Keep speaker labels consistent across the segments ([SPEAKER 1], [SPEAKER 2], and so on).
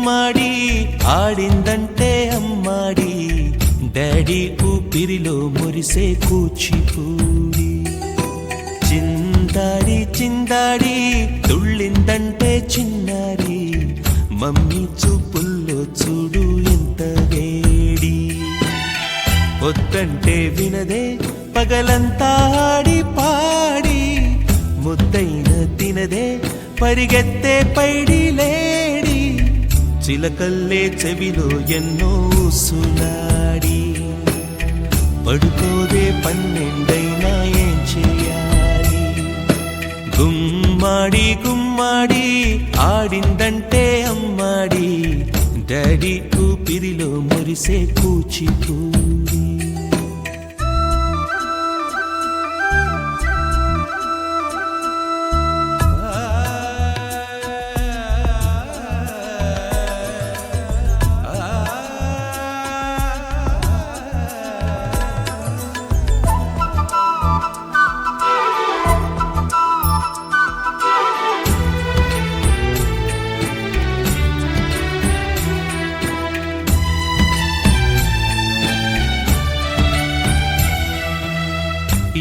[SPEAKER 1] గుమ్మాడి ఆడిందంటే అమ్మాడి డాడీ ఊపిరిలో మురిసే కూచిపూడి చిందాడి చిందాడి తుళ్ళిందంటే చిన్నారి మమ్మీ చూపుల్లో చూడు ఎంత వేడి వద్దంటే వినదే పగలంతా ఆడి పాడి ముద్దైన తినదే పరిగెత్తే పైడి లేడి చిలకల్లే చెవిలో ఎన్నో సులాడి పడుకోదే పన్నెండైనా ఏం చేయాలి గుమ్మాడి గుమ్మాడి ఆడిందంటే అమ్మాడి డాడీ ఊపిరిలో మురిసే కూచిపూడి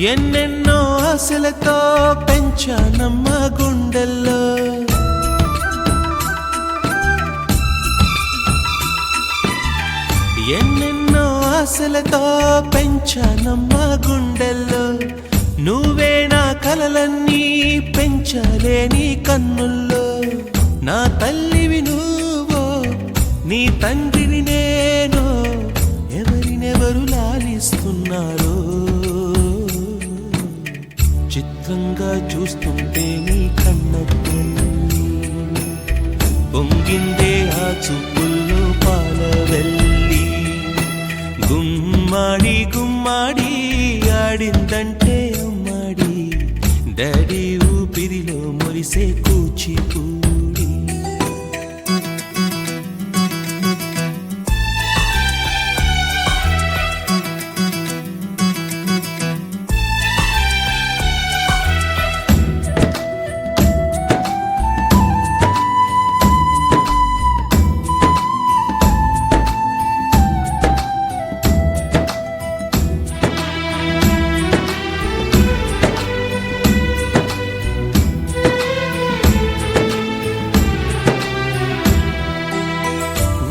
[SPEAKER 1] ఎన్నెన్నో ఆశలతో పెంచానమ్మ గుండెల్లో ఎన్నెన్నో ఆశలతో పెంచానమ్మ గుండెల్లో నువ్వే నా కలలన్నీ పెంచాలే నీ కన్నుల్లో నా తల్లివి నువ్వో నీ తండ్రిని నేను ఎవరినెవరు లాలిస్తున్నారో చిత్రంగా చూస్తుంటే నీ కన్నప్పుడు పొంగిందే ఆ చూపుల్లో పాలవెల్లి గుమ్మాడి గుమ్మాడి ఆడిందంటే అమ్మాడి డాడీ ఊపిరిలో మురిసే కూచిపూడి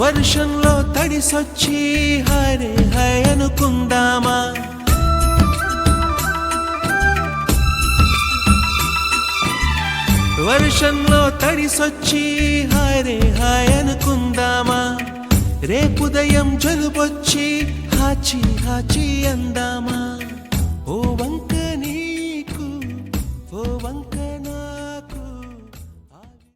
[SPEAKER 1] వర్షంలో తడిసొచ్చి హరే హై అనుకుందామా వర్షంలో తడిసొచ్చి హరే హై అనుకుందామా రేపుదయం జలుబొచ్చి హాచి హాచి అందామా ఓ వంక నీకు ఓ వంక